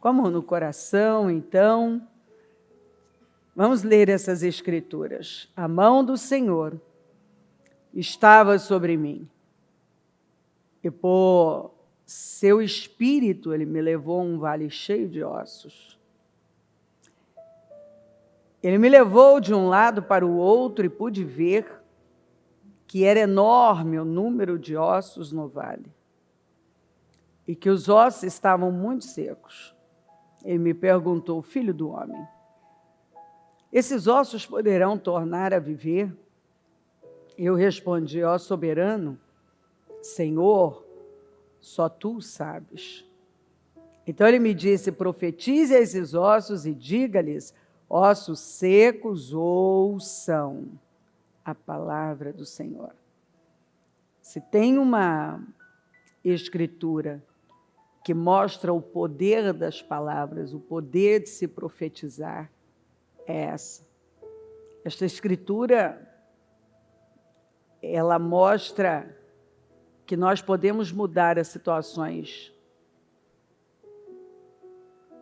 amor no coração, então, vamos ler essas escrituras. A mão do Senhor estava sobre mim, e por seu espírito ele me levou a um vale cheio de ossos. Ele me levou de um lado para o outro e pude ver que era enorme o número de ossos no vale e que os ossos estavam muito secos. Ele me perguntou: filho do homem, esses ossos poderão tornar a viver? Eu respondi: ó soberano, Senhor, só tu sabes. Então ele me disse: profetize a esses ossos e diga-lhes: ossos secos, ouçam a palavra do Senhor. Se tem uma escritura que mostra o poder das palavras, o poder de se profetizar, é essa. Esta escritura, ela mostra que nós podemos mudar as situações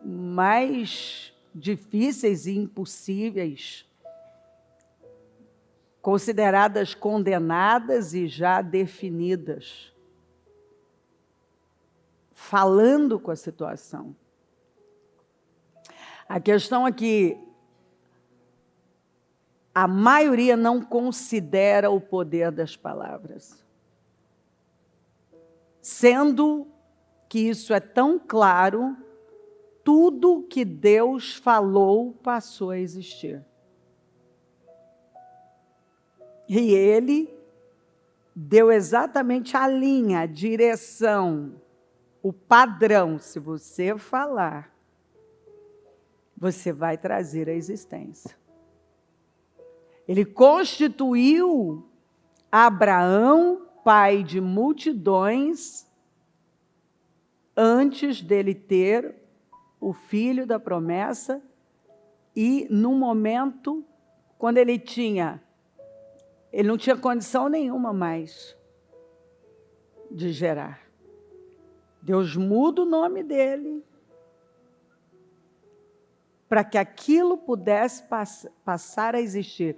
mais difíceis e impossíveis, consideradas condenadas e já definidas, falando com a situação. A questão é que a maioria não considera o poder das palavras, sendo que isso é tão claro, tudo que Deus falou passou a existir. E Ele deu exatamente a linha, a direção, o padrão. Se você falar, você vai trazer a existência. Ele constituiu Abraão pai de multidões antes dele ter o filho da promessa e no momento quando ele não tinha condição nenhuma mais de gerar. Deus muda o nome dele para que aquilo pudesse passar a existir.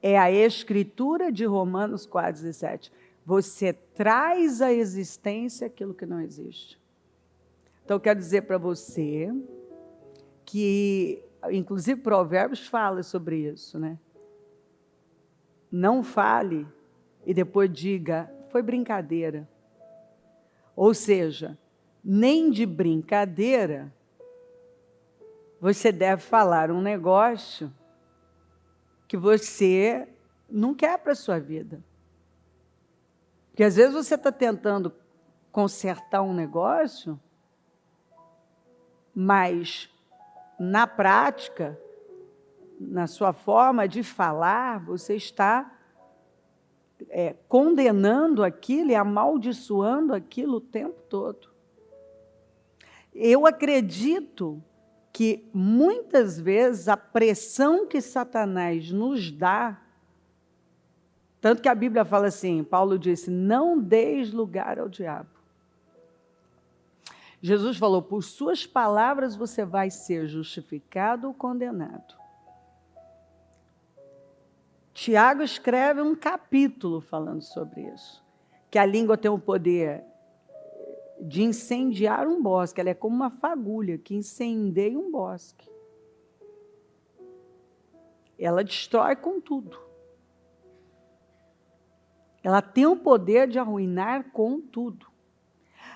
É a escritura de Romanos 4,17. Você traz à existência aquilo que não existe. Então, eu quero dizer para você que, inclusive, Provérbios fala sobre isso, né? Não fale e depois diga, foi brincadeira. Ou seja, nem de brincadeira você deve falar um negócio que você não quer para a sua vida. Porque às vezes você está tentando consertar um negócio, mas na prática, na sua forma de falar, você está condenando aquilo e amaldiçoando aquilo o tempo todo. Eu acredito que muitas vezes a pressão que Satanás nos dá, tanto que a Bíblia fala assim, Paulo disse, não deis lugar ao diabo. Jesus falou, por suas palavras você vai ser justificado ou condenado. Tiago escreve um capítulo falando sobre isso, que a língua tem o poder de incendiar um bosque, ela é como uma fagulha que incendeia um bosque. Ela destrói com tudo. Ela tem o poder de arruinar com tudo.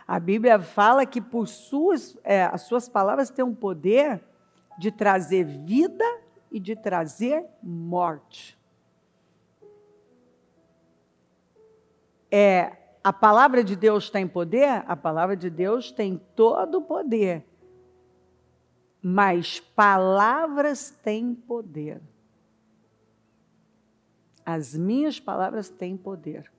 A Bíblia fala que por as suas palavras têm o poder de trazer vida e de trazer morte. A palavra de Deus tem poder? A palavra de Deus tem todo o poder. Mas palavras têm poder. As minhas palavras têm poder.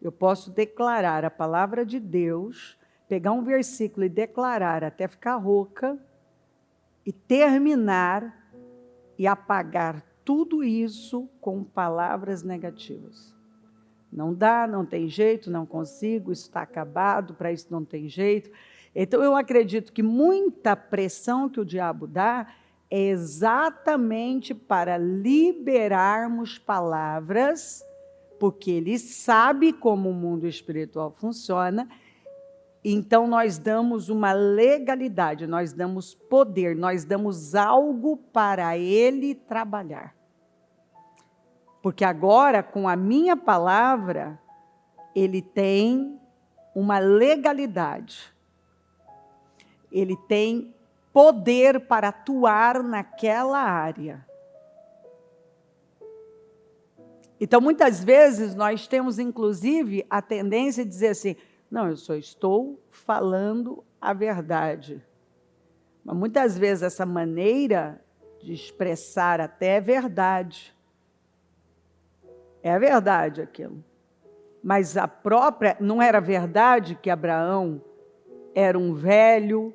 Eu posso declarar a palavra de Deus, pegar um versículo e declarar até ficar rouca, e terminar e apagar tudo isso com palavras negativas. Não dá, não tem jeito, não consigo, isso está acabado, para isso não tem jeito. Então, eu acredito que muita pressão que o diabo dá é exatamente para liberarmos palavras, porque ele sabe como o mundo espiritual funciona. Então, nós damos uma legalidade, nós damos poder, nós damos algo para ele trabalhar. Porque agora, com a minha palavra, ele tem uma legalidade. Ele tem poder para atuar naquela área. Então, muitas vezes, nós temos, inclusive, a tendência de dizer assim, não, eu só estou falando a verdade. Mas, muitas vezes, essa maneira de expressar até é verdade. É a verdade aquilo. Mas a própria, não era verdade que Abraão era um velho,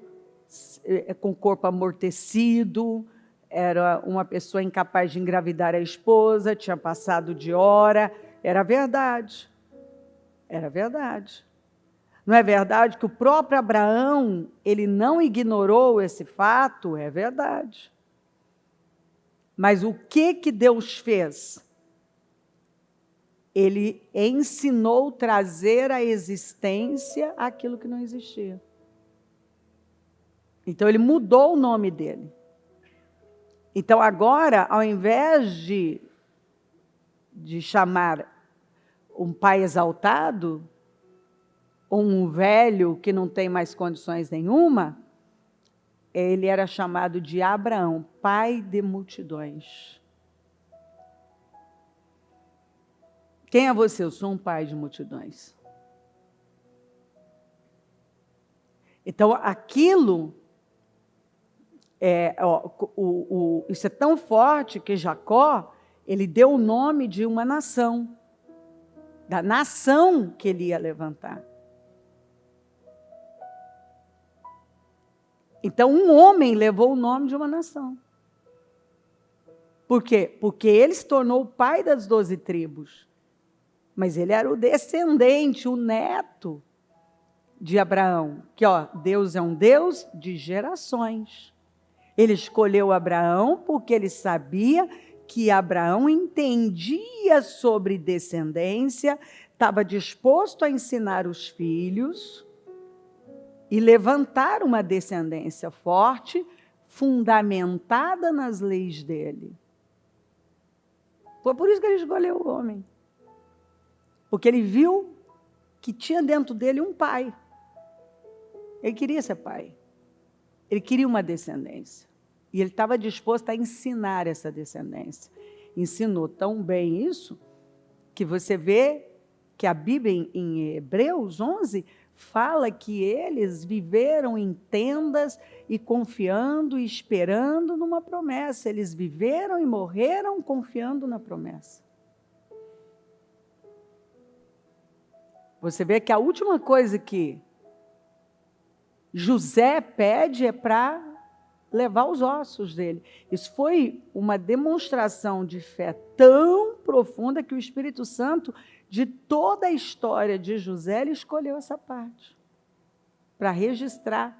com o corpo amortecido, era uma pessoa incapaz de engravidar a esposa, tinha passado de hora. Era verdade. Era verdade. Não é verdade que o próprio Abraão, ele não ignorou esse fato? É verdade. Mas o que Deus fez? Ele ensinou trazer à existência aquilo que não existia. Então, ele mudou o nome dele. Então, agora, ao invés de chamar um pai exaltado, ou um velho que não tem mais condições nenhuma, ele era chamado de Abraão, pai de multidões. Quem é você? Eu sou um pai de multidões. Então, aquilo, isso é tão forte que Jacó, ele deu o nome de uma nação, da nação que ele ia levantar. Então, um homem levou o nome de uma nação. Por quê? Porque ele se tornou o pai das 12 tribos. Mas ele era o descendente, o neto de Abraão. Que, Deus é um Deus de gerações. Ele escolheu Abraão porque ele sabia que Abraão entendia sobre descendência, estava disposto a ensinar os filhos e levantar uma descendência forte, fundamentada nas leis dele. Foi por isso que ele escolheu o homem. Porque ele viu que tinha dentro dele um pai. Ele queria ser pai. Ele queria uma descendência. E ele estava disposto a ensinar essa descendência. Ensinou tão bem isso, que você vê que a Bíblia, em Hebreus 11, fala que eles viveram em tendas e confiando e esperando numa promessa. Eles viveram e morreram confiando na promessa. Você vê que a última coisa que José pede é para levar os ossos dele. Isso foi uma demonstração de fé tão profunda que o Espírito Santo, de toda a história de José, ele escolheu essa parte para registrar,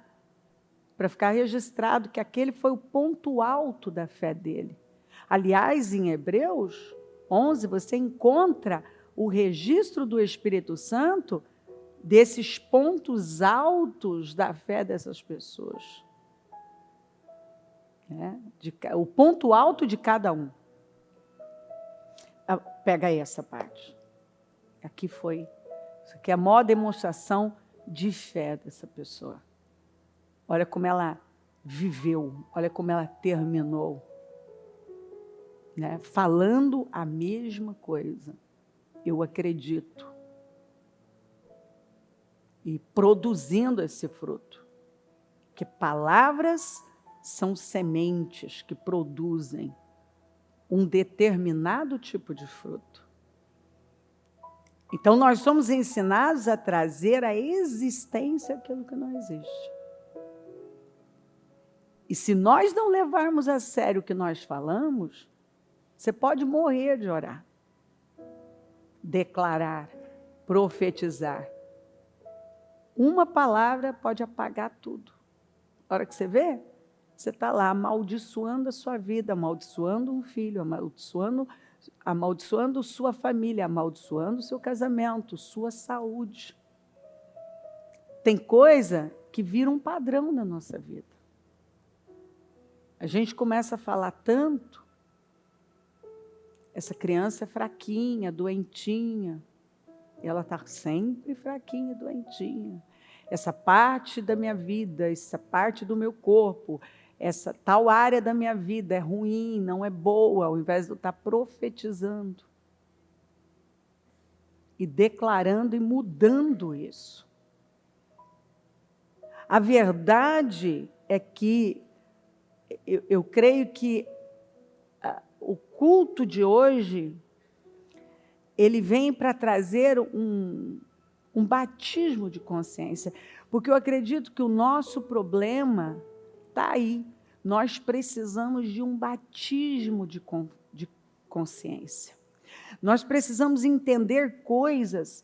para ficar registrado que aquele foi o ponto alto da fé dele. Aliás, em Hebreus 11, você encontra o registro do Espírito Santo desses pontos altos da fé dessas pessoas. O ponto alto de cada um. Pega aí essa parte. Aqui foi. Isso aqui é a maior demonstração de fé dessa pessoa. Olha como ela viveu, olha como ela terminou. Falando a mesma coisa. Eu acredito. E produzindo esse fruto. Que palavras são sementes que produzem um determinado tipo de fruto. Então, nós somos ensinados a trazer à existência aquilo que não existe. E se nós não levarmos a sério o que nós falamos, você pode morrer de orar, declarar, profetizar. Uma palavra pode apagar tudo. A hora que você vê, você está lá amaldiçoando a sua vida, amaldiçoando um filho, amaldiçoando sua família, amaldiçoando o seu casamento, sua saúde. Tem coisa que vira um padrão na nossa vida. A gente começa a falar tanto, essa criança é fraquinha, doentinha, e ela está sempre fraquinha, doentinha. Essa parte da minha vida, essa parte do meu corpo, essa tal área da minha vida é ruim, não é boa, ao invés de eu estar profetizando e declarando e mudando isso. A verdade é que eu creio que o culto de hoje, ele vem para trazer um batismo de consciência, porque eu acredito que o nosso problema está aí. Nós precisamos de um batismo de consciência. Nós precisamos entender coisas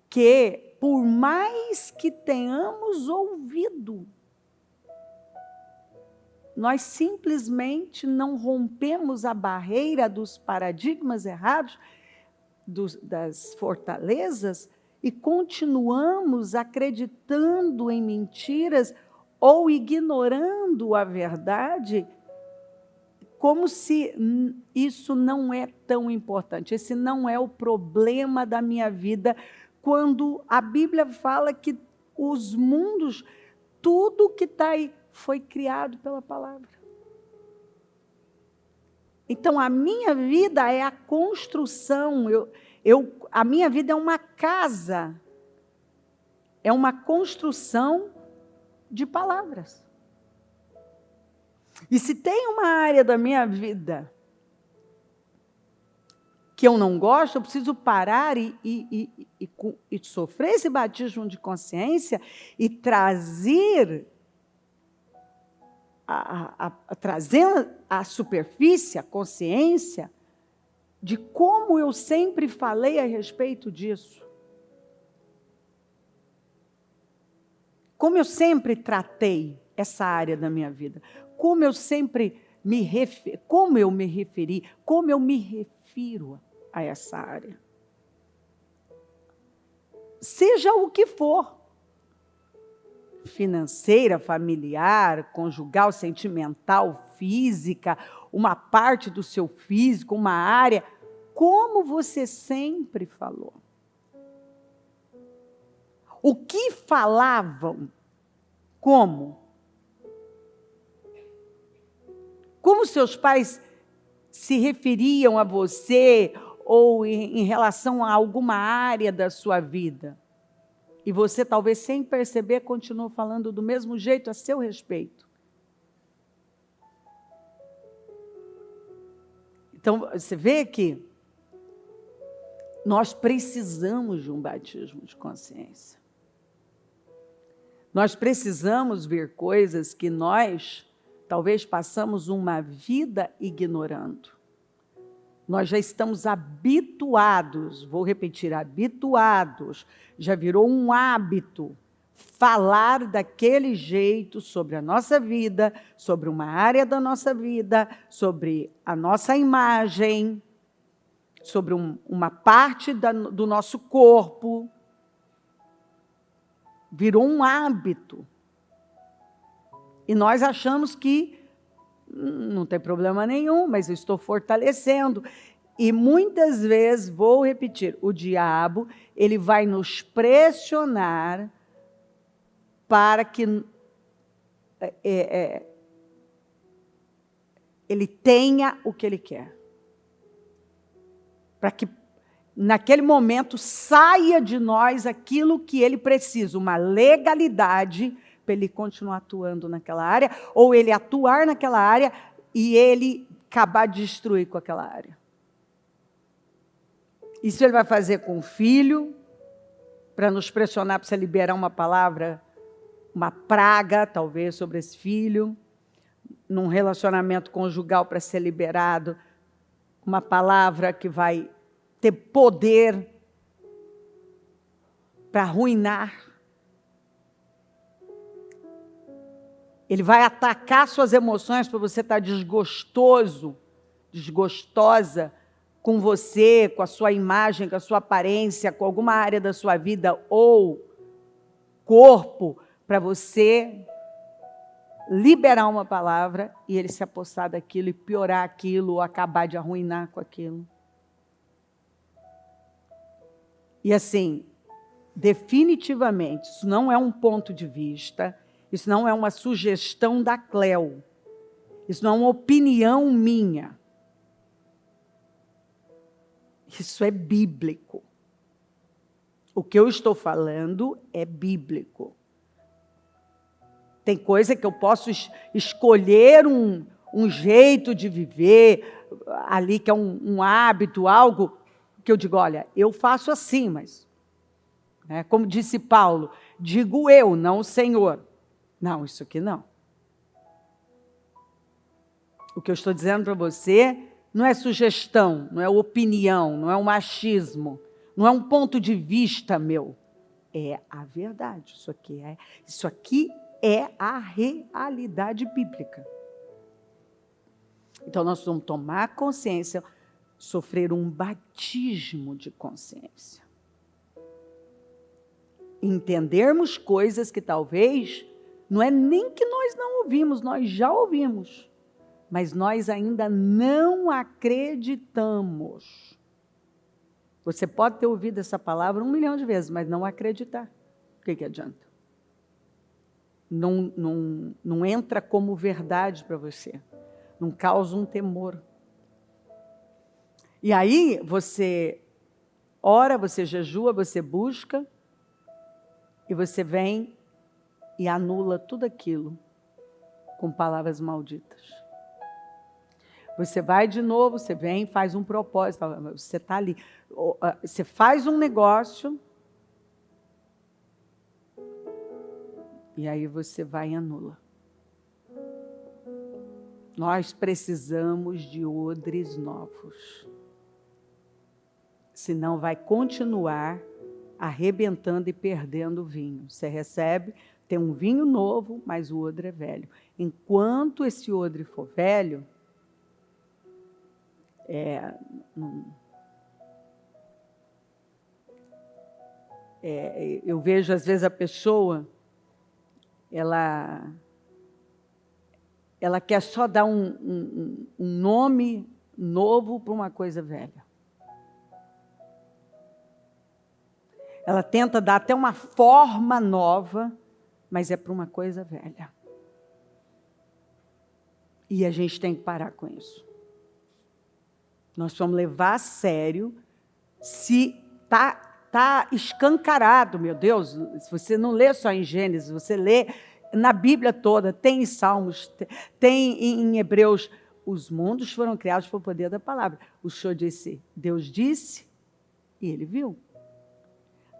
que, por mais que tenhamos ouvido, nós simplesmente não rompemos a barreira dos paradigmas errados, das fortalezas, e continuamos acreditando em mentiras ou ignorando a verdade, como se isso não é tão importante. Esse não é o problema da minha vida, quando a Bíblia fala que os mundos, tudo que está aí, foi criado pela palavra. Então, a minha vida é a construção, a minha vida é uma casa, é uma construção de palavras. E se tem uma área da minha vida que eu não gosto, eu preciso parar e sofrer esse batismo de consciência e trazer trazer à superfície, a consciência, de como eu sempre falei a respeito disso. Como eu sempre tratei essa área da minha vida. Como eu sempre como eu me refiro a essa área. Seja o que for. Financeira, familiar, conjugal, sentimental, física, uma parte do seu físico, uma área, como você sempre falou. O que falavam? Como? Como seus pais se referiam a você ou em relação a alguma área da sua vida? E você, talvez sem perceber, continuou falando do mesmo jeito a seu respeito. Então, você vê que nós precisamos de um batismo de consciência. Nós precisamos ver coisas que nós, talvez, passamos uma vida ignorando. Nós já estamos habituados, vou repetir, habituados, já virou um hábito falar daquele jeito sobre a nossa vida, sobre uma área da nossa vida, sobre a nossa imagem, sobre uma parte do nosso corpo. Virou um hábito. E nós achamos que não tem problema nenhum, mas eu estou fortalecendo. E muitas vezes, vou repetir, o diabo, ele vai nos pressionar para que ele tenha o que ele quer. Para que, naquele momento, saia de nós aquilo que ele precisa, uma legalidade para ele continuar atuando naquela área, ou ele atuar naquela área e ele acabar de destruir com aquela área. Isso ele vai fazer com o filho, para nos pressionar para você liberar uma palavra, uma praga, talvez, sobre esse filho, num relacionamento conjugal para ser liberado, uma palavra que vai ter poder para arruinar Ele vai atacar suas emoções para você estar desgostoso, desgostosa com você, com a sua imagem, com a sua aparência, com alguma área da sua vida ou corpo, para você liberar uma palavra e ele se apossar daquilo e piorar aquilo ou acabar de arruinar com aquilo. E assim, definitivamente, isso não é um ponto de vista, isso não é uma sugestão da Cleo, isso não é uma opinião minha. Isso é bíblico. O que eu estou falando é bíblico. Tem coisa que eu posso escolher um jeito de viver ali, que é um hábito, algo que eu digo, olha, eu faço assim, mas, né, como disse Paulo, digo eu, não o Senhor. Não, isso aqui não. O que eu estou dizendo para você não é sugestão, não é opinião, não é um machismo, não é um ponto de vista meu. É a verdade. Isso aqui é a realidade bíblica. Então, nós vamos tomar consciência, sofrer um batismo de consciência. Entendermos coisas que talvez não é nem que nós não ouvimos, nós já ouvimos, mas nós ainda não acreditamos. Você pode ter ouvido essa palavra 1 milhão de vezes, mas não acreditar. O que adianta? Não entra como verdade para você. Não causa um temor. E aí você ora, você jejua, você busca, e você vem e anula tudo aquilo com palavras malditas. Você vai de novo, você vem, faz um propósito, você está ali, você faz um negócio, e aí você vai e anula. Nós precisamos de odres novos. Senão vai continuar arrebentando e perdendo o vinho. Você recebe, tem um vinho novo, mas o odre é velho. Enquanto esse odre for velho, eu vejo às vezes a pessoa, ela quer só dar um nome novo para uma coisa velha. Ela tenta dar até uma forma nova, mas é para uma coisa velha. E a gente tem que parar com isso. Nós vamos levar a sério se tá escancarado, meu Deus. Se você não lê só em Gênesis, você lê na Bíblia toda, tem em Salmos, tem em Hebreus. Os mundos foram criados pelo poder da palavra. O Senhor disse, Deus disse, e ele viu.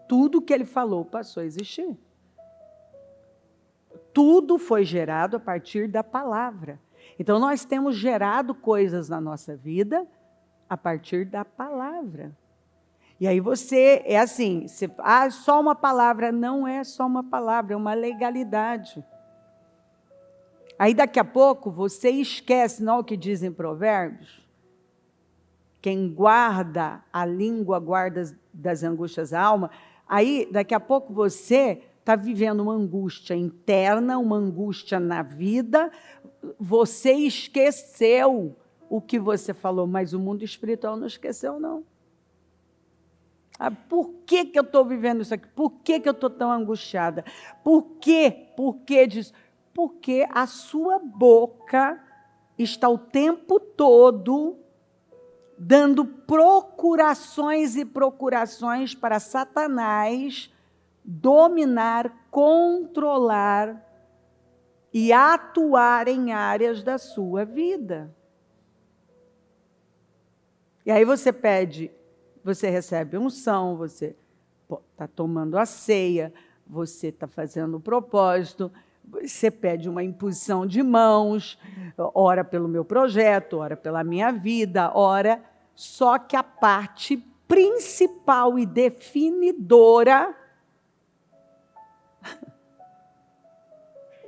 Tudo que ele falou passou a existir. Tudo foi gerado a partir da palavra. Então, nós temos gerado coisas na nossa vida a partir da palavra. E aí você, é assim, só uma palavra. Não é só uma palavra, é uma legalidade. Aí daqui a pouco você esquece, não é o que dizem Provérbios? Quem guarda a língua, guarda das angústias da alma. Aí daqui a pouco você está vivendo uma angústia interna, uma angústia na vida. Você esqueceu o que você falou, mas o mundo espiritual não esqueceu, não. Por que eu estou vivendo isso aqui? Por que eu estou tão angustiada? Por quê? Por que disso? Porque a sua boca está o tempo todo dando procurações e procurações para Satanás dominar, controlar e atuar em áreas da sua vida. E aí você pede, você recebe unção, você está tomando a ceia, você está fazendo o propósito, você pede uma imposição de mãos, ora pelo meu projeto, ora pela minha vida, ora. Só que a parte principal e definidora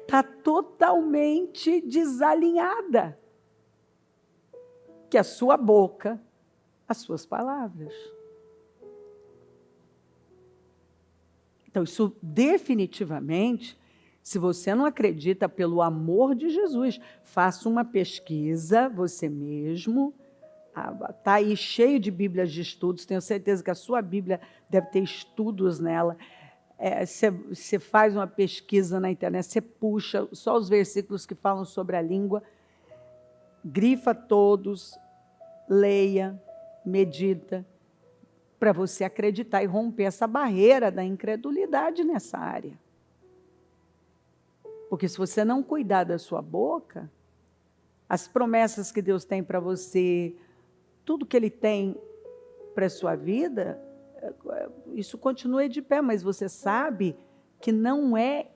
está totalmente desalinhada. Que a sua boca, as suas palavras. Então, isso definitivamente, se você não acredita, pelo amor de Jesus, faça uma pesquisa, você mesmo. Está aí cheio de bíblias de estudos, tenho certeza que a sua Bíblia deve ter estudos nela. Você faz uma pesquisa na internet, você puxa só os versículos que falam sobre a língua, grifa todos, leia, medita, para você acreditar e romper essa barreira da incredulidade nessa área. Porque se você não cuidar da sua boca, as promessas que Deus tem para você, tudo que Ele tem para a sua vida, isso continua de pé, mas você sabe que não é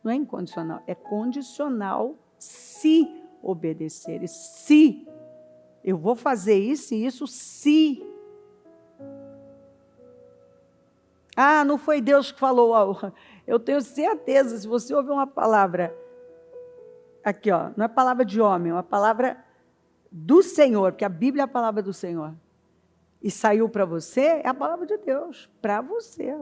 não é incondicional, é condicional se obedecer. Se eu vou fazer isso e isso, se. Não foi Deus que falou. Eu tenho certeza, se você ouvir uma palavra, aqui, não é palavra de homem, é uma palavra do Senhor, porque a Bíblia é a palavra do Senhor. E saiu para você, é a palavra de Deus, para você.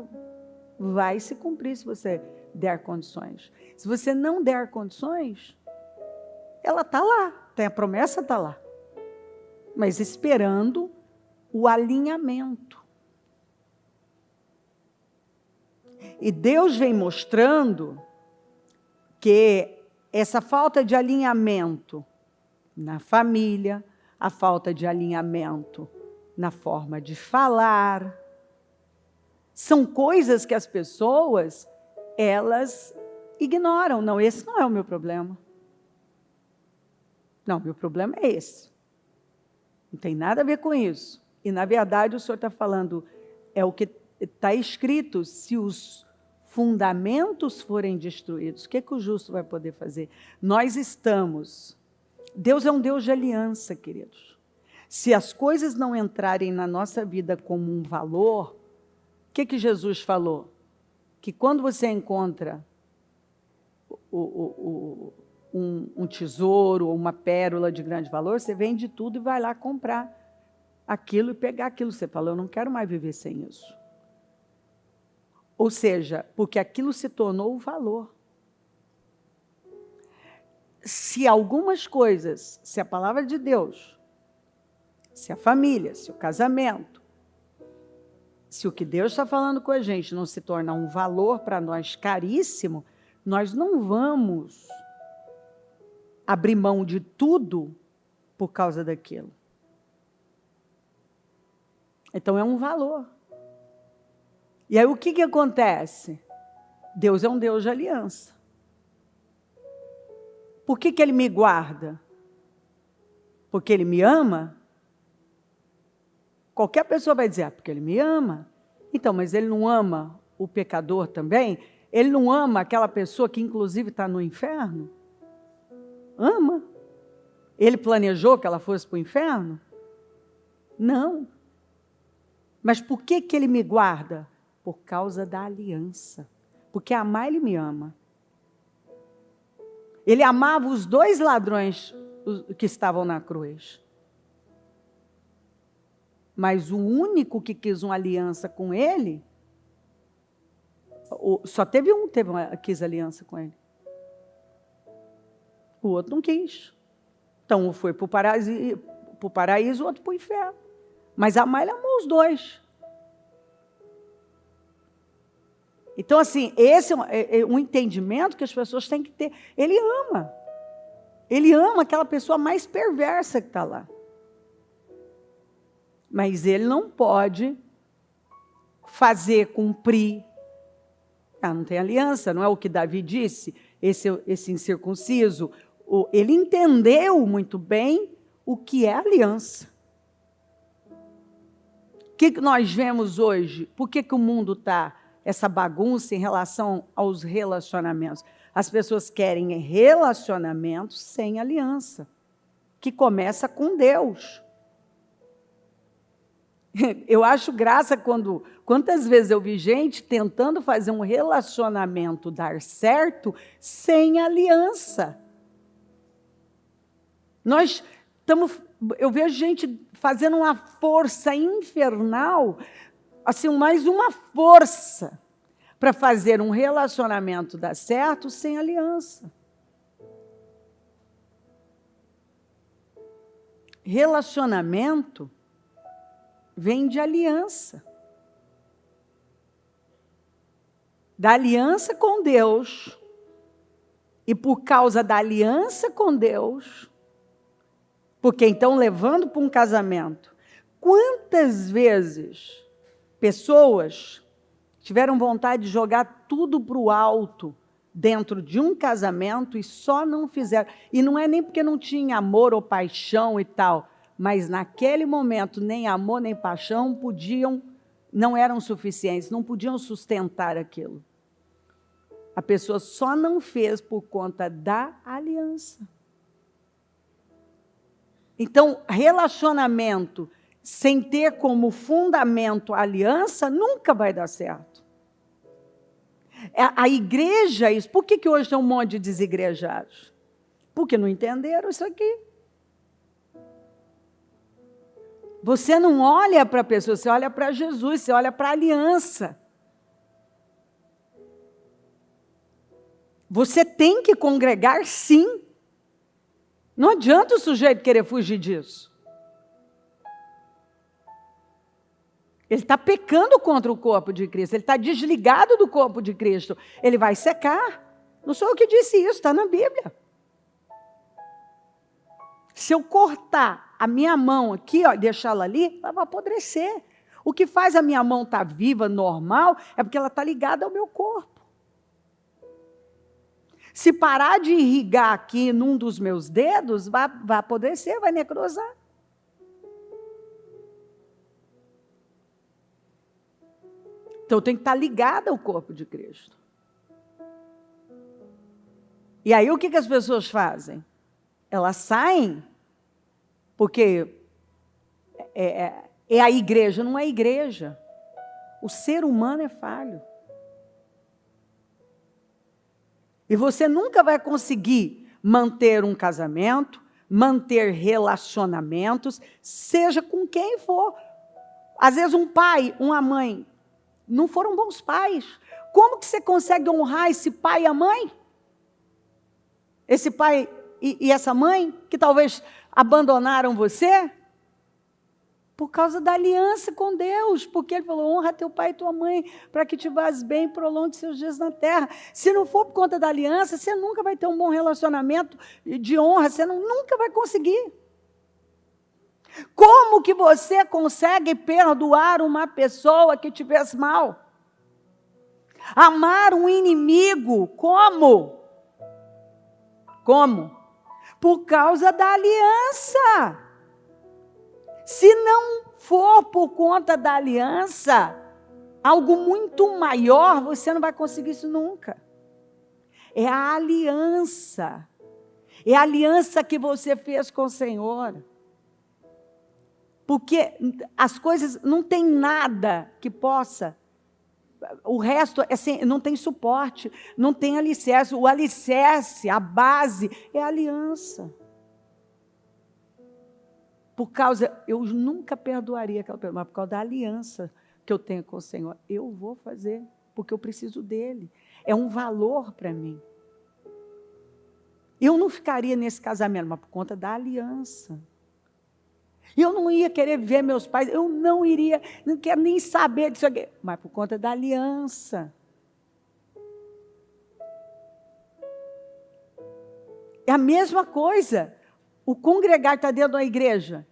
Vai se cumprir se você der condições. Se você não der condições, ela está lá, a promessa está lá. Mas esperando o alinhamento. E Deus vem mostrando que essa falta de alinhamento na família, a falta de alinhamento na forma de falar, são coisas que as pessoas, elas ignoram. Não, esse não é o meu problema. Não, meu problema é esse. Não tem nada a ver com isso. E, na verdade, o Senhor está falando, é o que está escrito, se os fundamentos forem destruídos, o que o justo vai poder fazer? Deus é um Deus de aliança, queridos. Se as coisas não entrarem na nossa vida como um valor, o que Jesus falou? Que quando você encontra um tesouro ou uma pérola de grande valor, você vende tudo e vai lá comprar aquilo e pegar aquilo. Você fala, eu não quero mais viver sem isso. Ou seja, porque aquilo se tornou o valor. Se algumas coisas, se a palavra de Deus, se a família, se o casamento, se o que Deus está falando com a gente não se tornar um valor para nós caríssimo, nós não vamos abrir mão de tudo por causa daquilo. Então é um valor. E aí o que acontece? Deus é um Deus de aliança. Por que Ele me guarda? Porque Ele me ama? Qualquer pessoa vai dizer, porque Ele me ama. Então, mas Ele não ama o pecador também? Ele não ama aquela pessoa que inclusive está no inferno? Ama. Ele planejou que ela fosse para o inferno? Não. Mas por que Ele me guarda? Por causa da aliança. Porque amar, Ele me ama. Ele amava os 2 ladrões que estavam na cruz. Mas o único que quis uma aliança com Ele, só teve um que quis aliança com Ele. O outro não quis. Então, um foi para o paraíso, o outro para o inferno. Mas amar, Ele amou os 2. Então, assim, esse é um entendimento que as pessoas têm que ter. Ele ama. Ele ama aquela pessoa mais perversa que está lá. Mas Ele não pode fazer cumprir. Não tem aliança, não é o que Davi disse? Esse incircunciso. Ele entendeu muito bem o que é aliança. O que nós vemos hoje? Por que o mundo está essa bagunça em relação aos relacionamentos? As pessoas querem relacionamentos sem aliança, que começa com Deus. Eu acho graça quantas vezes eu vi gente tentando fazer um relacionamento dar certo sem aliança. Eu vejo gente fazendo uma força infernal, assim, mais uma força para fazer um relacionamento dar certo sem aliança. Relacionamento vem de aliança. Da aliança com Deus. E por causa da aliança com Deus, porque então levando para um casamento, quantas vezes pessoas tiveram vontade de jogar tudo para o alto dentro de um casamento e só não fizeram. E não é nem porque não tinha amor ou paixão e tal, mas naquele momento nem amor nem paixão não eram suficientes, não podiam sustentar aquilo. A pessoa só não fez por conta da aliança. Então, relacionamento sem ter como fundamento a aliança nunca vai dar certo. A igreja, por que hoje tem um monte de desigrejados? Porque não entenderam isso aqui. Você não olha para a pessoa, você olha para Jesus, você olha para a aliança. Você tem que congregar, sim. Não adianta o sujeito querer fugir disso. Ele está pecando contra o corpo de Cristo. Ele está desligado do corpo de Cristo. Ele vai secar. Não sou eu que disse isso, está na Bíblia. Se eu cortar a minha mão aqui, ó, e deixá-la ali, ela vai apodrecer. O que faz a minha mão estar viva, normal, é porque ela está ligada ao meu corpo. Se parar de irrigar aqui num dos meus dedos, vai apodrecer, vai necrosar. Então, eu tenho que estar ligada ao corpo de Cristo. E aí, o que as pessoas fazem? Elas saem, porque é a igreja, não é a igreja. O ser humano é falho. E você nunca vai conseguir manter um casamento, manter relacionamentos, seja com quem for. Às vezes um pai, uma mãe, não foram bons pais. Como que você consegue honrar esse pai e a mãe? Esse pai e essa mãe, que talvez abandonaram você? Por causa da aliança com Deus, porque Ele falou, honra teu pai e tua mãe, para que te vás bem e prolongue seus dias na terra. Se não for por conta da aliança, você nunca vai ter um bom relacionamento de honra, você nunca vai conseguir. Como que você consegue perdoar uma pessoa que te fez mal? Amar um inimigo, como? Como? Por causa da aliança. Se não for por conta da aliança, algo muito maior, você não vai conseguir isso nunca. É a aliança. É a aliança que você fez com o Senhor. Porque as coisas, não tem nada que possa, o resto assim, não tem suporte, não tem alicerce. O alicerce, a base, é a aliança. Eu nunca perdoaria aquela pessoa, mas por causa da aliança que eu tenho com o Senhor, eu vou fazer, porque eu preciso dele. É um valor para mim. Eu não ficaria nesse casamento, mas por conta da aliança. Eu não ia querer ver meus pais, eu não quero nem saber disso aqui, mas por conta da aliança. É a mesma coisa. O congregar está dentro da igreja.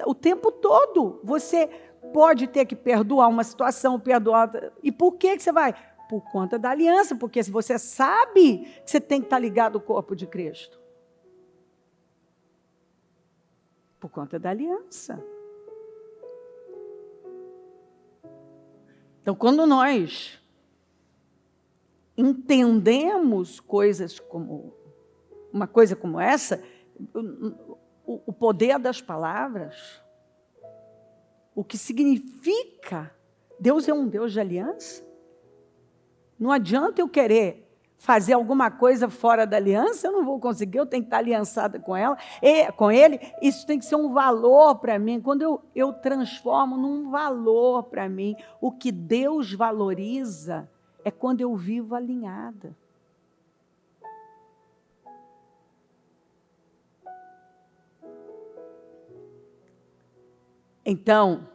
O tempo todo você pode ter que perdoar uma situação, perdoar. E por que você vai? Por conta da aliança, porque se você sabe que você tem que estar ligado ao corpo de Cristo. Por conta da aliança. Então, quando nós entendemos uma coisa como essa, o poder das palavras, o que significa. Deus é um Deus de aliança. Não adianta eu querer fazer alguma coisa fora da aliança, eu não vou conseguir, eu tenho que estar aliançada com ela, com ele. Isso tem que ser um valor para mim. Quando eu transformo num valor para mim, o que Deus valoriza é quando eu vivo alinhada. Então,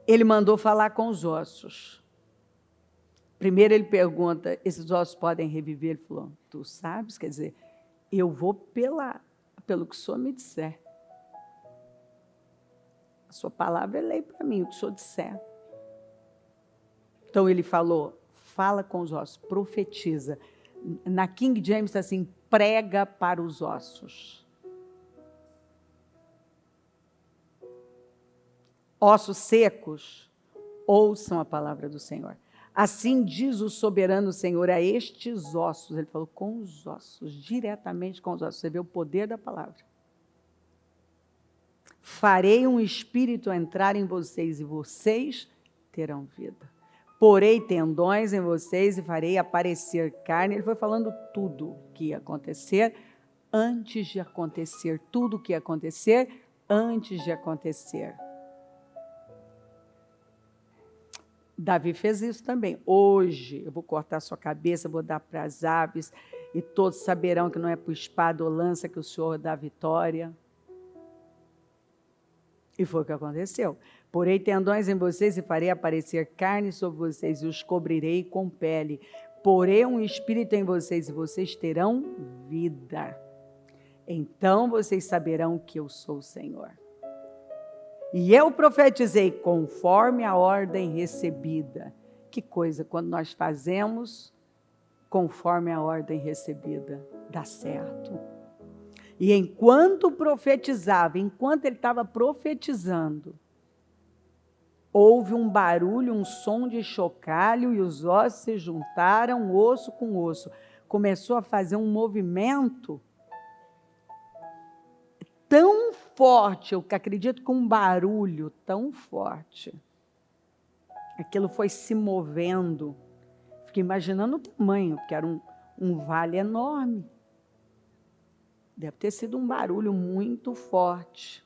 ele mandou falar com os ossos. Primeiro ele pergunta, esses ossos podem reviver? Ele falou, tu sabes? Quer dizer, eu vou pelo que o Senhor me disser. A sua palavra é lei para mim, o que o Senhor disser. Então ele falou, fala com os ossos, profetiza. Na King James está assim, prega para os ossos. Ossos secos, ouçam a palavra do Senhor. Assim diz o soberano Senhor a estes ossos. Ele falou com os ossos, diretamente com os ossos. Você vê o poder da palavra. Farei um espírito entrar em vocês e vocês terão vida. Porei tendões em vocês e farei aparecer carne. Ele foi falando tudo que ia acontecer antes de acontecer. Tudo que ia acontecer antes de acontecer. Davi fez isso também. Hoje eu vou cortar sua cabeça, vou dar para as aves, e todos saberão que não é por espada ou lança que o Senhor dá vitória. E foi o que aconteceu. Porei tendões em vocês e farei aparecer carne sobre vocês, e os cobrirei com pele. Porei um espírito em vocês, e vocês terão vida. Então vocês saberão que eu sou o Senhor. E eu profetizei conforme a ordem recebida. Que coisa, quando nós fazemos conforme a ordem recebida, dá certo. E enquanto profetizava, enquanto ele estava profetizando, houve um barulho, um som de chocalho, e os ossos se juntaram, osso com osso. Começou a fazer um movimento tão forte, eu acredito que um barulho tão forte. Aquilo foi se movendo. Fiquei imaginando o tamanho, porque era um vale enorme. Deve ter sido um barulho muito forte.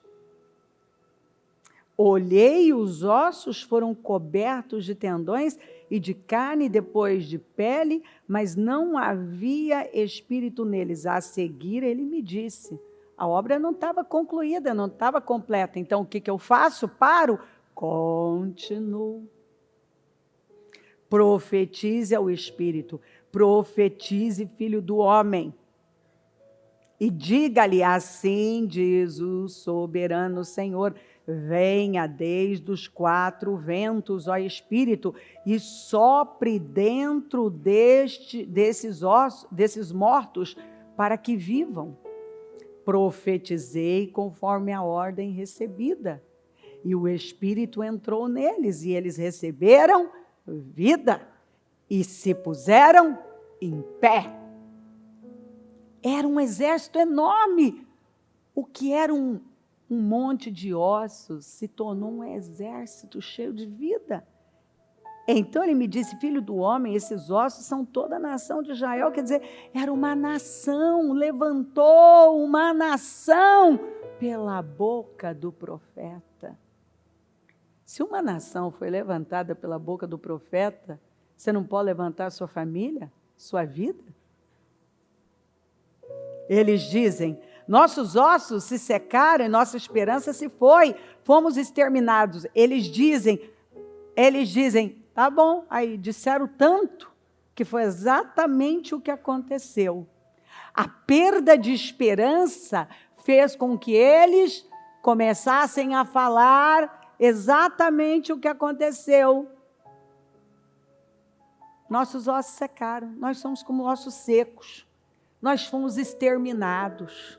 Olhei e os ossos foram cobertos de tendões e de carne, depois de pele, mas não havia espírito neles. A seguir ele me disse, a obra não estava concluída, não estava completa. Então, o que eu faço? Paro? Continuo. Profetize ao Espírito. Profetize, filho do homem. E diga-lhe, assim diz o soberano Senhor, venha desde os 4 ventos, ó Espírito, e sopre dentro desses ossos, desses mortos, para que vivam. Profetizei conforme a ordem recebida, e o Espírito entrou neles, e eles receberam vida, e se puseram em pé. Era um exército enorme. O que era um monte de ossos se tornou um exército cheio de vida. Então ele me disse, filho do homem, esses ossos são toda a nação de Israel. Quer dizer, era uma nação, levantou uma nação pela boca do profeta. Se uma nação foi levantada pela boca do profeta, você não pode levantar sua família, sua vida? Eles dizem, nossos ossos se secaram e nossa esperança se foi, fomos exterminados. Eles dizem, tá bom, aí disseram tanto que foi exatamente o que aconteceu. A perda de esperança fez com que eles começassem a falar exatamente o que aconteceu. Nossos ossos secaram, nós somos como ossos secos. Nós fomos exterminados.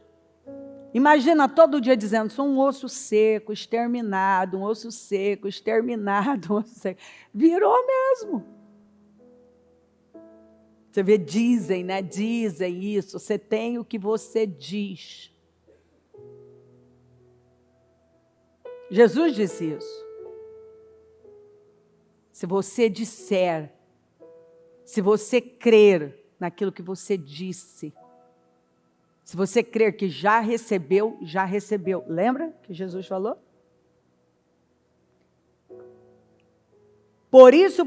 Imagina todo dia dizendo, sou um osso seco, exterminado, um osso seco, exterminado, um osso seco. Virou mesmo. Você vê, dizem, né? Dizem isso, você tem o que você diz. Jesus disse isso. Se você disser, se você crer naquilo que você disse, se você crer que já recebeu, já recebeu. Lembra que Jesus falou? Profetize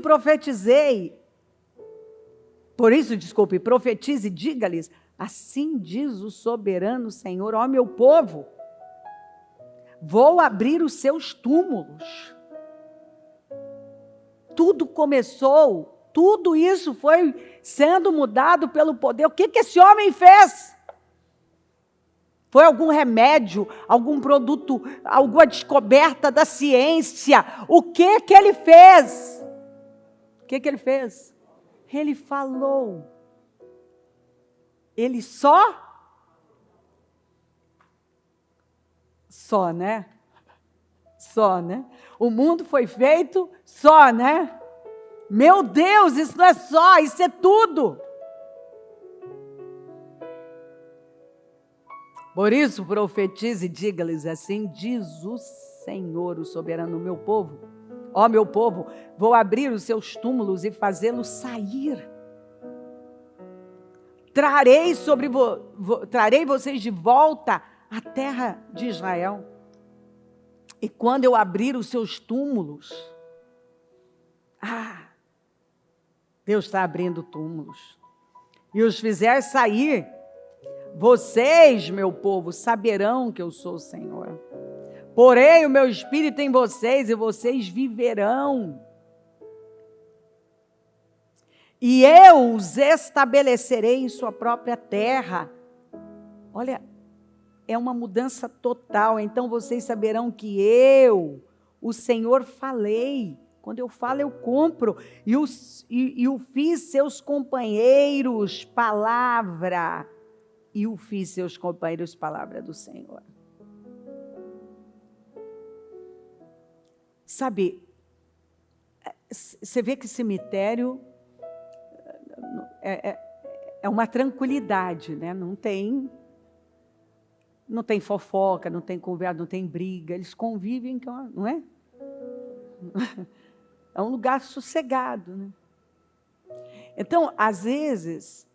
e diga-lhes, assim diz o soberano Senhor, ó meu povo, vou abrir os seus túmulos. Tudo começou, tudo isso foi sendo mudado pelo poder. O que esse homem fez? Foi algum remédio, algum produto, alguma descoberta da ciência? O que ele fez? O que ele fez? Ele falou. Ele só, né? Só, né? O mundo foi feito só, né? Meu Deus, isso não é só, isso é tudo. Por isso, profetize e diga-lhes, assim diz o Senhor, o soberano, meu povo. Ó meu povo, vou abrir os seus túmulos e fazê-los sair. Trarei vocês de volta à terra de Israel. E quando eu abrir os seus túmulos, Deus está abrindo túmulos, e os fizer sair, vocês, meu povo, saberão que eu sou o Senhor. Porei o meu espírito em vocês e vocês viverão. E eu os estabelecerei em sua própria terra. Olha, é uma mudança total. Então vocês saberão que eu, o Senhor, falei. Quando eu falo, eu cumpro. E o fiz seus companheiros palavra. E o fiz seus companheiros palavra do Senhor. Sabe, você vê que cemitério é uma tranquilidade, né? Não tem fofoca, não tem conversa, não tem briga. Eles convivem, não é? É um lugar sossegado, né? Então, às vezes,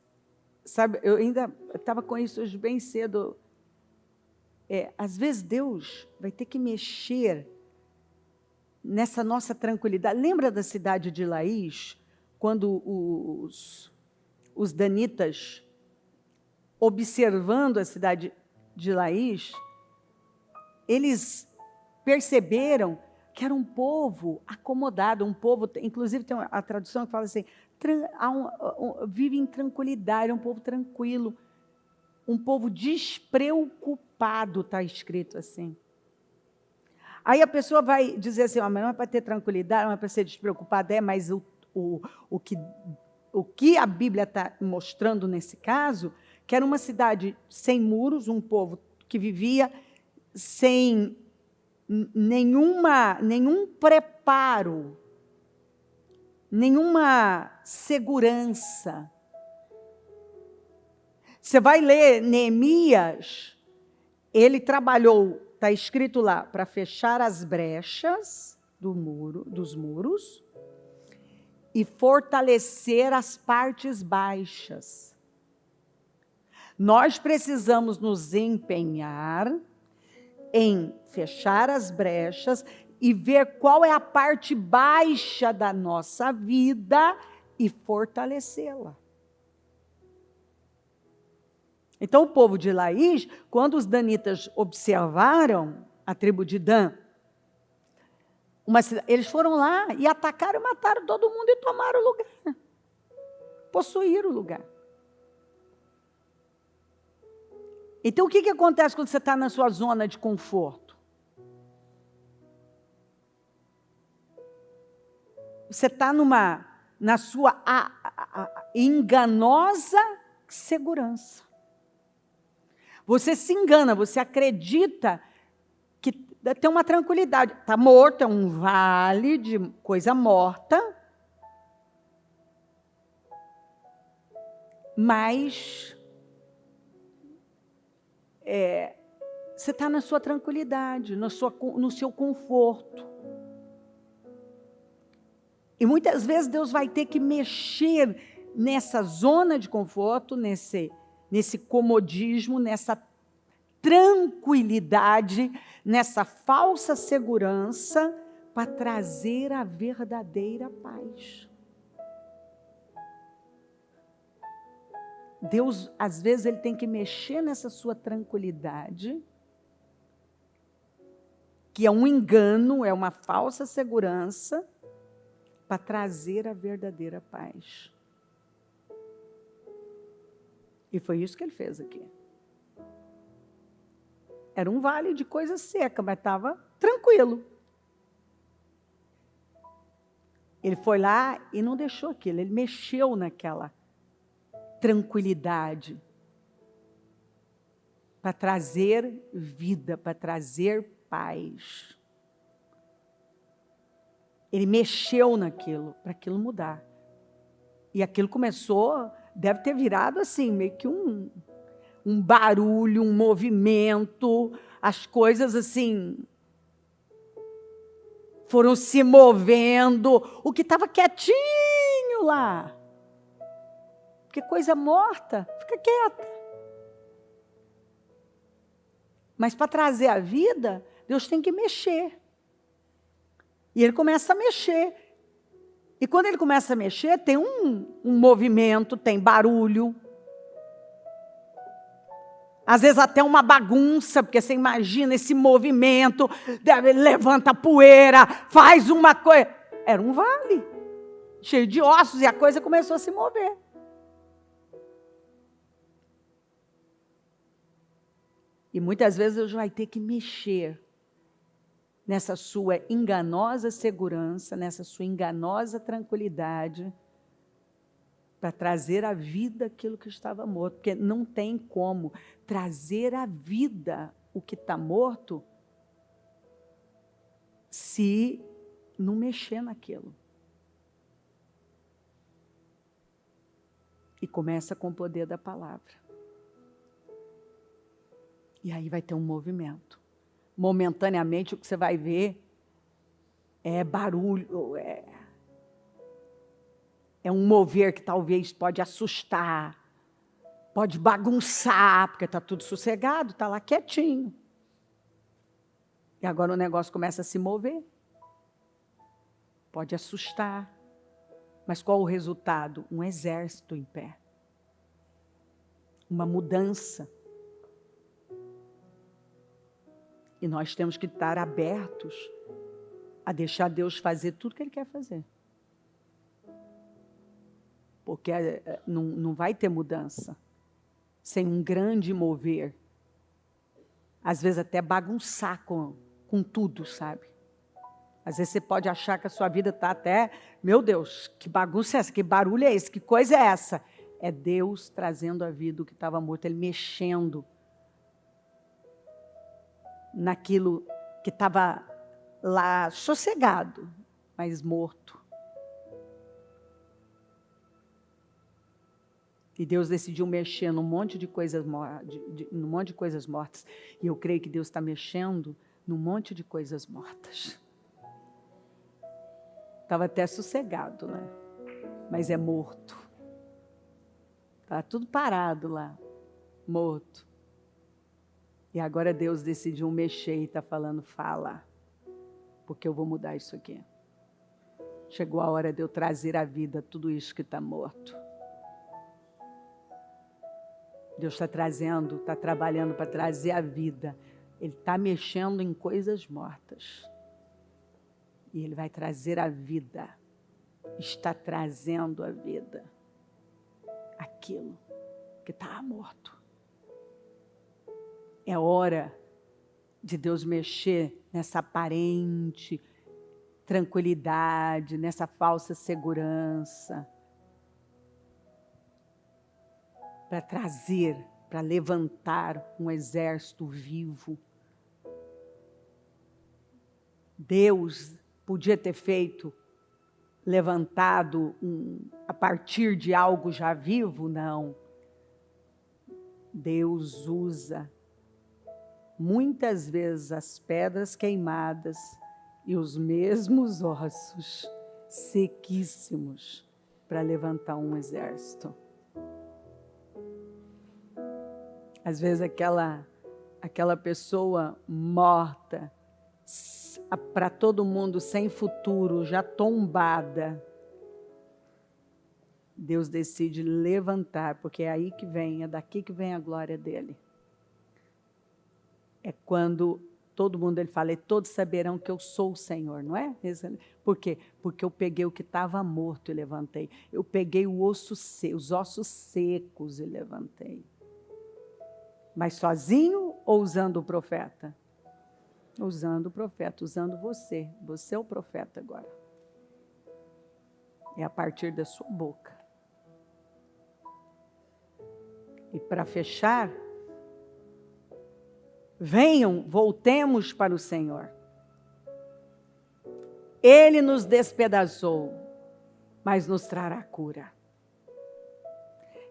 sabe, eu ainda estava com isso hoje bem cedo. Às vezes Deus vai ter que mexer nessa nossa tranquilidade. Lembra da cidade de Laís, quando os danitas, observando a cidade de Laís, eles perceberam que era um povo acomodado, um povo, inclusive tem a tradução que fala assim, vive em tranquilidade, é um povo tranquilo, um povo despreocupado, está escrito assim. Aí a pessoa vai dizer assim, mas não é para ter tranquilidade, não é para ser despreocupado, mas o que a Bíblia está mostrando nesse caso, que era uma cidade sem muros, um povo que vivia sem nenhum preparo, nenhuma segurança. Você vai ler Neemias, ele trabalhou, está escrito lá, para fechar as brechas dos muros e fortalecer as partes baixas. Nós precisamos nos empenhar em fechar as brechas e ver qual é a parte baixa da nossa vida e fortalecê-la. Então, o povo de Laís, quando os danitas observaram a tribo de Dan, eles foram lá e atacaram e mataram todo mundo e tomaram o lugar. Possuíram o lugar. Então, o que acontece quando você está na sua zona de conforto? Você está na sua enganosa segurança. Você se engana, você acredita que tem uma tranquilidade. Está morto, é um vale de coisa morta. Mas Você está na sua tranquilidade, no seu conforto. E muitas vezes Deus vai ter que mexer nessa zona de conforto, nesse comodismo, nessa tranquilidade, nessa falsa segurança, para trazer a verdadeira paz. Deus, às vezes, Ele tem que mexer nessa sua tranquilidade, que é um engano, é uma falsa segurança, para trazer a verdadeira paz. E foi isso que Ele fez aqui. Era um vale de coisa seca, mas estava tranquilo. Ele foi lá e não deixou aquilo, Ele mexeu naquela tranquilidade para trazer vida, para trazer paz. Ele mexeu naquilo, para aquilo mudar. E aquilo começou, deve ter virado assim, meio que um barulho, um movimento, as coisas assim foram se movendo, o que estava quietinho lá. Porque coisa morta, fica quieta. Mas para trazer a vida, Deus tem que mexer. E Ele começa a mexer. E quando Ele começa a mexer, tem um movimento, tem barulho. Às vezes até uma bagunça, porque você imagina esse movimento, levanta poeira, faz uma coisa. Era um vale, cheio de ossos, e a coisa começou a se mover. E muitas vezes Deus vai ter que mexer nessa sua enganosa segurança, nessa sua enganosa tranquilidade, para trazer à vida aquilo que estava morto. Porque não tem como trazer à vida o que está morto se não mexer naquilo. E começa com o poder da palavra. E aí vai ter um movimento. Momentaneamente o que você vai ver é barulho, é um mover que talvez pode assustar, pode bagunçar, porque está tudo sossegado, está lá quietinho. E agora o negócio começa a se mover. Pode assustar. Mas qual o resultado? Um exército em pé. Uma mudança. E nós temos que estar abertos a deixar Deus fazer tudo que Ele quer fazer. Porque não vai ter mudança sem um grande mover. Às vezes até bagunçar com tudo, sabe? Às vezes você pode achar que a sua vida está até... Meu Deus, que bagunça é essa? Que barulho é esse? Que coisa é essa? É Deus trazendo à vida o que estava morto. Ele mexendo naquilo que estava lá sossegado, mas morto. E Deus decidiu mexer num monte de coisas mortas. E eu creio que Deus está mexendo num monte de coisas mortas. Estava até sossegado, né? Mas é morto. Estava tudo parado lá, morto. E agora Deus decidiu mexer e está falando, fala, porque eu vou mudar isso aqui. Chegou a hora de eu trazer à vida tudo isso que está morto. Deus está trazendo, está trabalhando para trazer a vida. Ele está mexendo em coisas mortas. E Ele vai trazer a vida. Está trazendo a vida. Aquilo que estava morto. É hora de Deus mexer nessa aparente tranquilidade, nessa falsa segurança. Para trazer, para levantar um exército vivo. Deus podia ter levantado a partir de algo já vivo? Não. Deus usa muitas vezes as pedras queimadas e os mesmos ossos sequíssimos para levantar um exército. Às vezes aquela pessoa morta, para todo mundo, sem futuro, já tombada, Deus decide levantar, porque é aí que vem, é daqui que vem a glória dele. É quando todo mundo, ele fala, e todos saberão que eu sou o Senhor, não é? Por quê? Porque eu peguei o que estava morto e levantei. Eu peguei os ossos secos e levantei. Mas sozinho ou usando o profeta? Usando o profeta, usando você. Você é o profeta agora. É a partir da sua boca. E para fechar, venham, voltemos para o Senhor. Ele nos despedaçou, mas nos trará cura.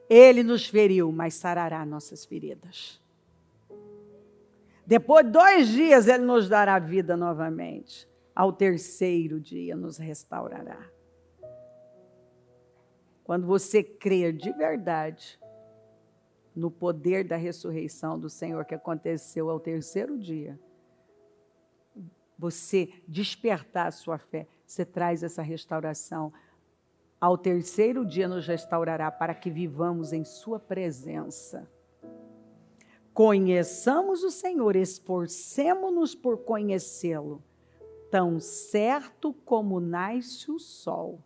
Ele nos feriu, mas sarará nossas feridas. Depois de 2 dias, Ele nos dará vida novamente. Ao 3º dia, nos restaurará. Quando você crer de verdade no poder da ressurreição do Senhor que aconteceu ao 3º dia, você despertar a sua fé, você traz essa restauração. Ao 3º dia nos restaurará para que vivamos em sua presença. Conheçamos o Senhor, esforcemo-nos por conhecê-lo. Tão certo como nasce o sol,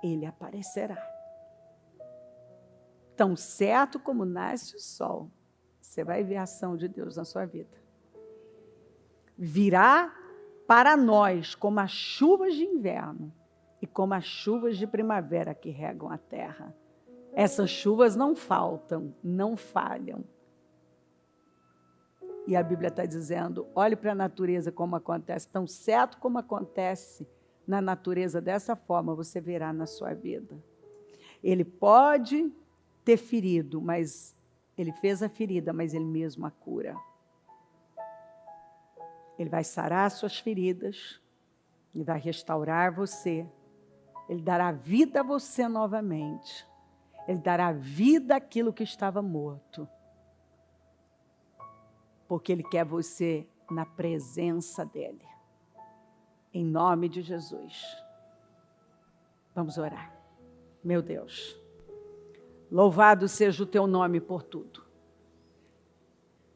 ele aparecerá. Tão certo como nasce o sol, você vai ver a ação de Deus na sua vida. Virá para nós como as chuvas de inverno e como as chuvas de primavera que regam a terra. Essas chuvas não faltam, não falham. E a Bíblia está dizendo, olhe para a natureza como acontece, tão certo como acontece na natureza dessa forma, você verá na sua vida. Ele pode ter ferido, mas ele fez a ferida, mas ele mesmo a cura. Ele vai sarar as suas feridas, ele vai restaurar você, ele dará vida a você novamente, ele dará vida àquilo que estava morto. Porque Ele quer você na presença dEle. Em nome de Jesus. Vamos orar. Meu Deus, louvado seja o Teu nome por tudo.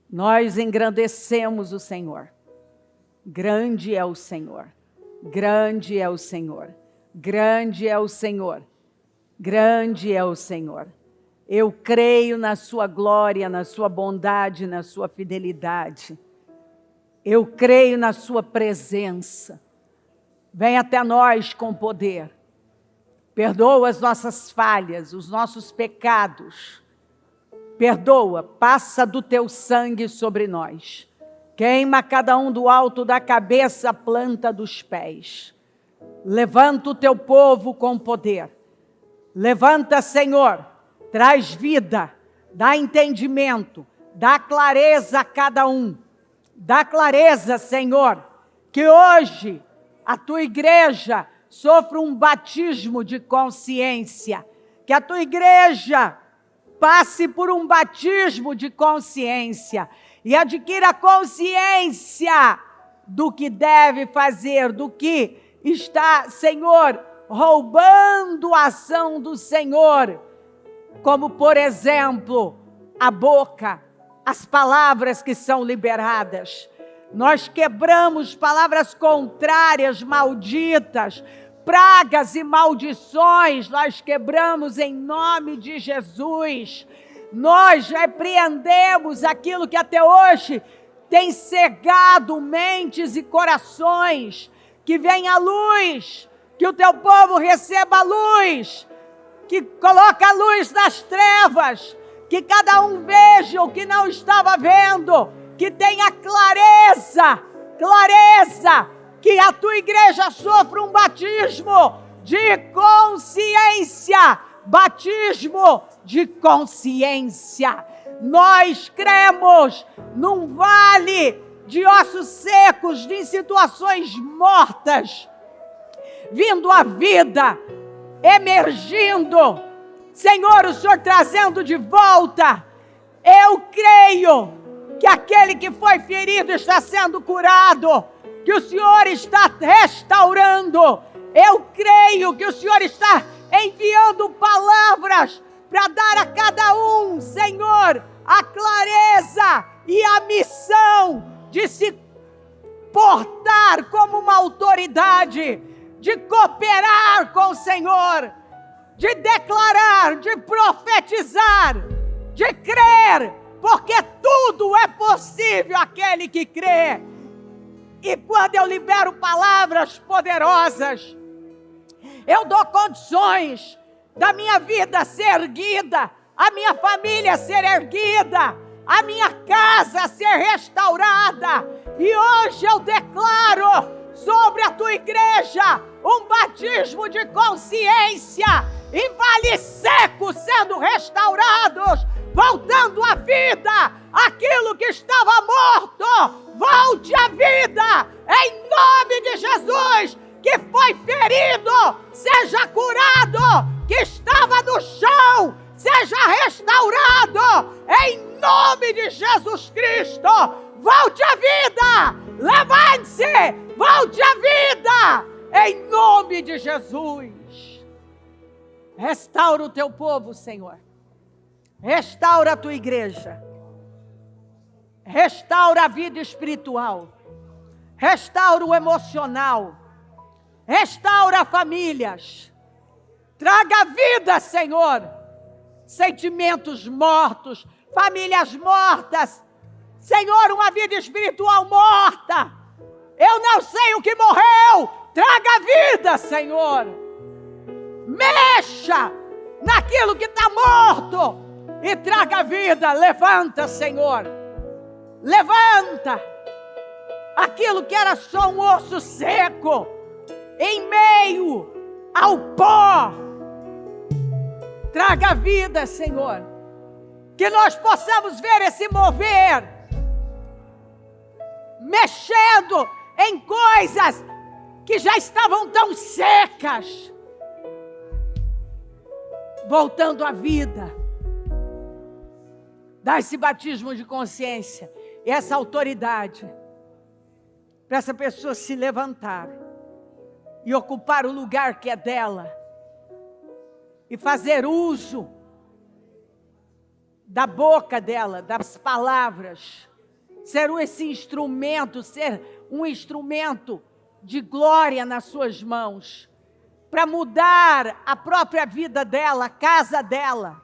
Nós engrandecemos o Senhor. Grande é o Senhor. Grande é o Senhor. Grande é o Senhor. Grande é o Senhor. Eu creio na sua glória, na sua bondade, na sua fidelidade. Eu creio na sua presença. Vem até nós com poder. Perdoa as nossas falhas, os nossos pecados. Perdoa, passa do teu sangue sobre nós. Queima cada um do alto da cabeça à planta dos pés. Levanta o teu povo com poder. Levanta, Senhor. Traz vida, dá entendimento, dá clareza a cada um. Dá clareza, Senhor, que hoje a Tua igreja sofra um batismo de consciência. Que a Tua igreja passe por um batismo de consciência e adquira consciência do que deve fazer, do que está, Senhor, roubando a ação do Senhor. Como, por exemplo, a boca, as palavras que são liberadas. Nós quebramos palavras contrárias, malditas, pragas e maldições, nós quebramos em nome de Jesus. Nós repreendemos aquilo que até hoje tem cegado mentes e corações. Que venha a luz, que o Teu povo receba a luz, que coloca a luz nas trevas, que cada um veja o que não estava vendo, que tenha clareza, que a Tua igreja sofra um batismo de consciência batismo de consciência. Nós cremos num vale de ossos secos, de situações mortas, vindo à vida, emergindo. Senhor, o Senhor trazendo de volta. Eu creio que aquele que foi ferido está sendo curado, que o Senhor está restaurando. Eu creio que o Senhor está enviando palavras para dar a cada um, Senhor, a clareza e a missão de se portar como uma autoridade, de cooperar com o Senhor, de declarar, de profetizar, de crer, porque tudo é possível àquele que crê. E quando eu libero palavras poderosas, eu dou condições da minha vida ser erguida, a minha família ser erguida, a minha casa ser restaurada. E hoje eu declaro sobre a tua igreja um batismo de consciência, e vales secos sendo restaurados, voltando à vida. Aquilo que estava morto, volte à vida, em nome de Jesus. Que foi ferido, seja curado, que estava no chão, seja restaurado, em nome de Jesus Cristo. Volte à vida, levante-se, volte à vida, em nome de Jesus. Restaura o teu povo, Senhor. Restaura a tua igreja. Restaura a vida espiritual. Restaura o emocional. Restaura famílias. Traga vida, Senhor. Sentimentos mortos, famílias mortas. Senhor, uma vida espiritual morta. Eu não sei o que morreu. Traga vida, Senhor. Mexa naquilo que está morto e traga vida. Levanta, Senhor. Levanta aquilo que era só um osso seco, em meio ao pó. Traga vida, Senhor. Que nós possamos ver esse mover, mexendo em coisas que já estavam tão secas, voltando à vida. Dá esse batismo de consciência e essa autoridade para essa pessoa se levantar e ocupar o lugar que é dela e fazer uso da boca dela, das palavras, ser esse instrumento, ser um instrumento de glória nas suas mãos, para mudar a própria vida dela, a casa dela.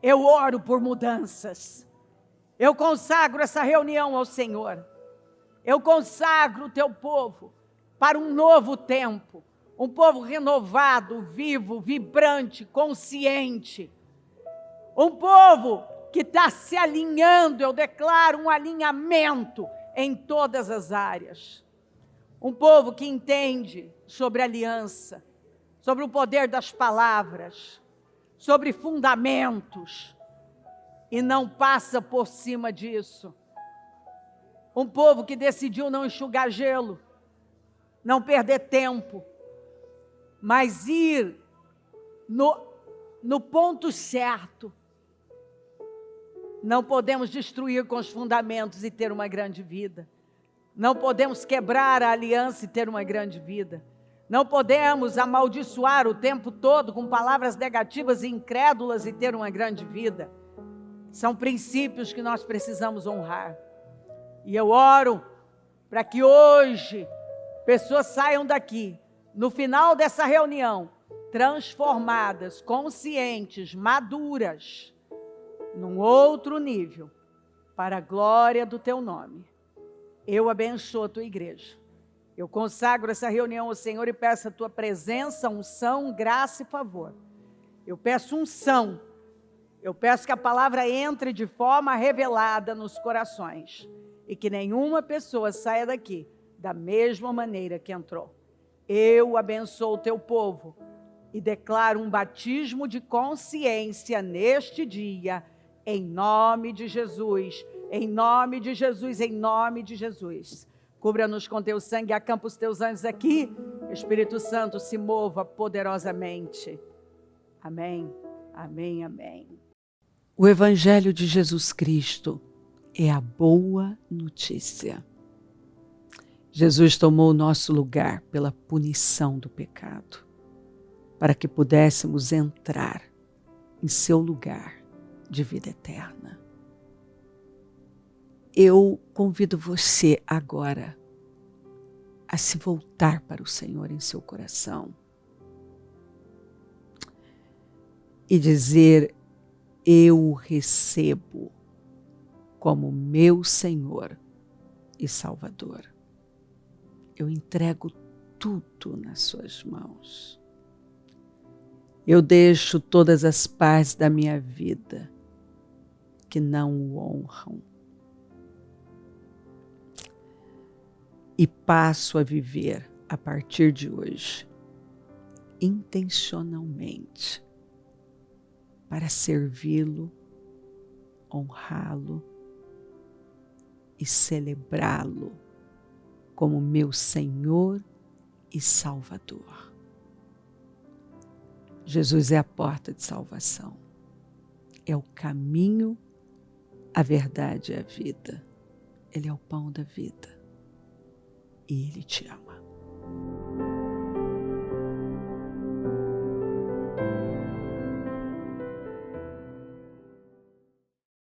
Eu oro por mudanças. Eu consagro essa reunião ao Senhor. Eu consagro o teu povo para um novo tempo. Um povo renovado, vivo, vibrante, consciente. Um povo que está se alinhando. Eu declaro um alinhamento em todas as áreas. Um povo que entende sobre aliança, sobre o poder das palavras, sobre fundamentos, e não passa por cima disso. Um povo que decidiu não enxugar gelo, não perder tempo, mas ir no ponto certo. Não podemos destruir com os fundamentos e ter uma grande vida. Não podemos quebrar a aliança e ter uma grande vida. Não podemos amaldiçoar o tempo todo com palavras negativas e incrédulas e ter uma grande vida. São princípios que nós precisamos honrar. E eu oro para que hoje pessoas saiam daqui, no final dessa reunião, transformadas, conscientes, maduras, num outro nível, para a glória do teu nome. Eu abençoo a tua igreja. Eu consagro essa reunião ao Senhor e peço a tua presença, unção, graça e favor. Eu peço unção. Eu peço que a palavra entre de forma revelada nos corações. E que nenhuma pessoa saia daqui da mesma maneira que entrou. Eu abençoo o teu povo e declaro um batismo de consciência neste dia, em nome de Jesus, em nome de Jesus, em nome de Jesus. Cubra-nos com teu sangue, acampa os teus anjos aqui. Espírito Santo, se mova poderosamente. Amém, amém, amém. O Evangelho de Jesus Cristo é a boa notícia. Jesus tomou o nosso lugar pela punição do pecado, para que pudéssemos entrar em seu lugar de vida eterna. Eu convido você agora a se voltar para o Senhor em seu coração e dizer: eu o recebo como meu Senhor e Salvador. Eu entrego tudo nas suas mãos. Eu deixo todas as partes da minha vida que não o honram e passo a viver a partir de hoje intencionalmente para servi-lo, honrá-lo e celebrá-lo como meu Senhor e Salvador. Jesus é a porta de salvação, é o caminho, a verdade e a vida. Ele é o pão da vida e Ele te ama.